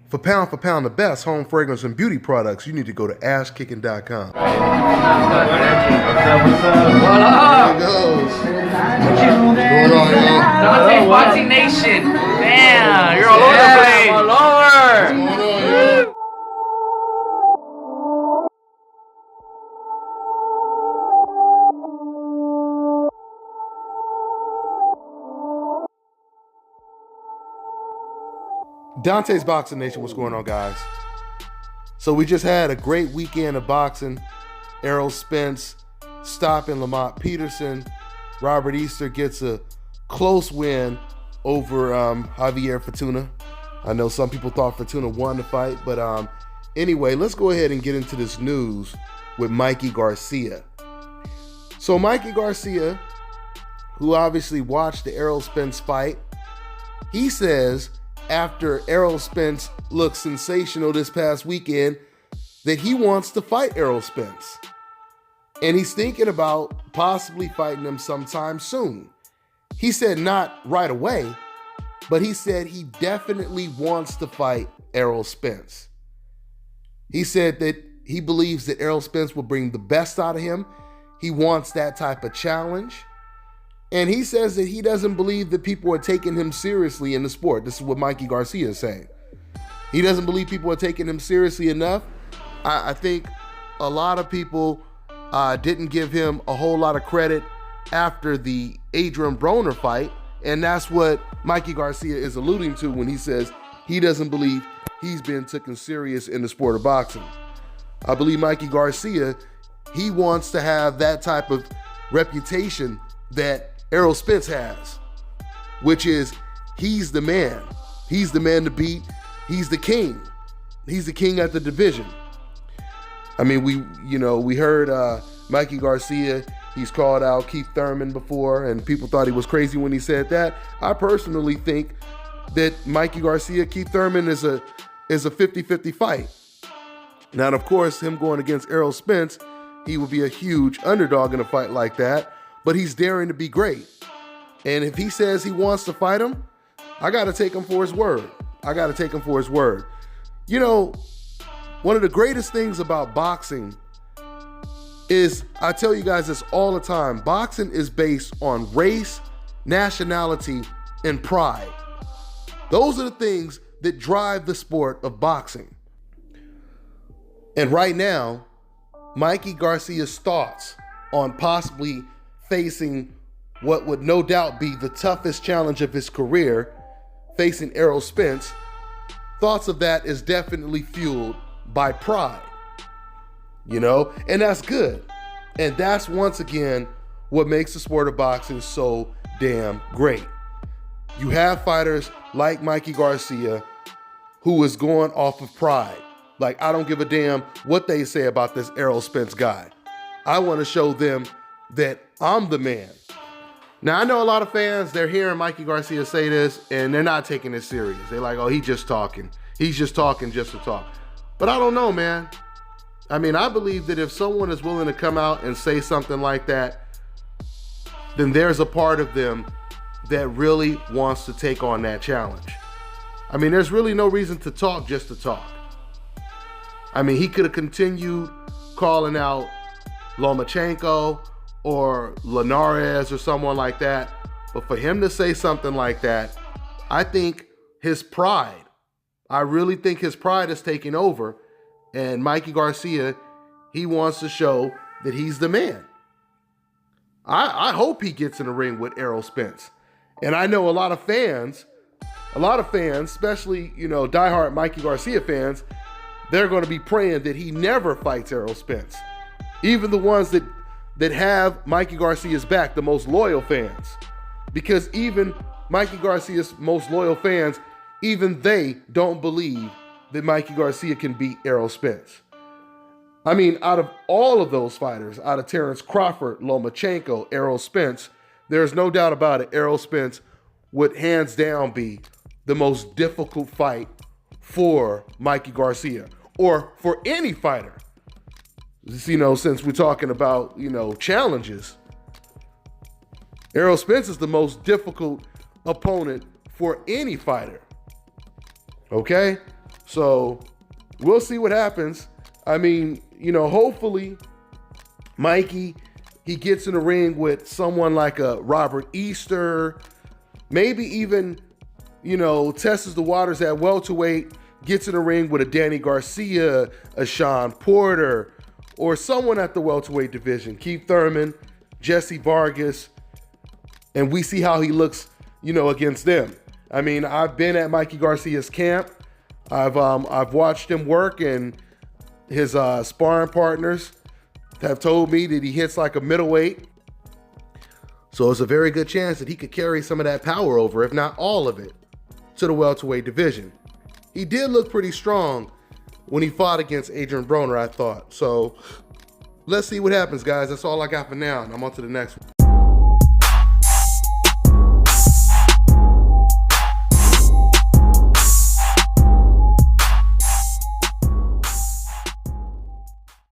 For pound, the best home fragrance and beauty products, you need to go to asskicking.com. What's up? What up? There it goes. What's going on, y'all? Dontaesboxingnation. Damn, you're all over the place. All over. What's going on, y'all? Dontaesboxingnation, what's going on, guys? So we just had a great weekend of boxing. Errol Spence stopping Lamont Peterson. Robert Easter gets a close win over Javier Fortuna. I know some people thought Fortuna won the fight, but anyway, let's go ahead and get into this news with Mikey Garcia. So Mikey Garcia, who obviously watched the Errol Spence fight, he says after Errol Spence looked sensational this past weekend that he wants to fight Errol Spence. And he's thinking about possibly fighting him sometime soon. He said not right away, but he said he definitely wants to fight Errol Spence. He said that he believes that Errol Spence will bring the best out of him. He wants that type of challenge. And he says that he doesn't believe that people are taking him seriously in the sport. This is what Mikey Garcia is saying. He doesn't believe people are taking him seriously enough. I think a lot of people didn't give him a whole lot of credit after the Adrian Broner fight. And that's what Mikey Garcia is alluding to when he says he doesn't believe he's been taken serious in the sport of boxing. I believe Mikey Garcia, he wants to have that type of reputation that Errol Spence has, which is he's the man. He's the man to beat. He's the king. He's the king at the division. I mean, we heard Mikey Garcia, he's called out Keith Thurman before, and people thought he was crazy when he said that. I personally think that Mikey Garcia, Keith Thurman is a 50-50 fight. Now, of course, him going against Errol Spence, he would be a huge underdog in a fight like that. But he's daring to be great. And if he says he wants to fight him, I got to take him for his word. You know, one of the greatest things about boxing is, I tell you guys this all the time, boxing is based on race, nationality, and pride. Those are the things that drive the sport of boxing. And right now, Mikey Garcia's thoughts on possibly facing what would no doubt be the toughest challenge of his career, facing Errol Spence, thoughts of that is definitely fueled by pride, and that's good. And that's once again what makes the sport of boxing so damn great. You have fighters like Mikey Garcia who is going off of pride. Like, I don't give a damn what they say about this Errol Spence guy. I want to show them that I'm the man. Now, I know a lot of fans, they're hearing Mikey Garcia say this, and they're not taking it serious. They're like, oh, he's just talking. He's just talking just to talk. But I don't know, man. I mean, I believe that if someone is willing to come out and say something like that, then there's a part of them that really wants to take on that challenge. I mean, there's really no reason to talk just to talk. I mean, he could have continued calling out Lomachenko or Linares or someone like that. But for him to say something like that, I think his pride, I really think his pride is taking over. And Mikey Garcia, he wants to show that he's the man. I hope he gets in the ring with Errol Spence. And I know a lot of fans, especially, diehard Mikey Garcia fans, they're going to be praying that he never fights Errol Spence. Even the ones that have Mikey Garcia's back, the most loyal fans. Because even Mikey Garcia's most loyal fans, even they don't believe that Mikey Garcia can beat Errol Spence. I mean, out of all of those fighters, out of Terrence Crawford, Lomachenko, Errol Spence, there's no doubt about it, Errol Spence would hands down be the most difficult fight for Mikey Garcia, or for any fighter. Since we're talking about, challenges. Errol Spence is the most difficult opponent for any fighter. Okay? So we'll see what happens. I mean, you know, hopefully Mikey, he gets in the ring with someone like a Robert Easter, maybe even, you know, tests the waters at welterweight, gets in the ring with a Danny Garcia, a Sean Porter, or someone at the welterweight division, Keith Thurman, Jesse Vargas, and we see how he looks, you know, against them. I mean, I've been at Mikey Garcia's camp. I've watched him work, and his sparring partners have told me that he hits like a middleweight. So it's a very good chance that he could carry some of that power over, if not all of it, to the welterweight division. He did look pretty strong when he fought against Adrian Broner, I thought. So let's see what happens, guys. That's all I got for now, and I'm on to the next one.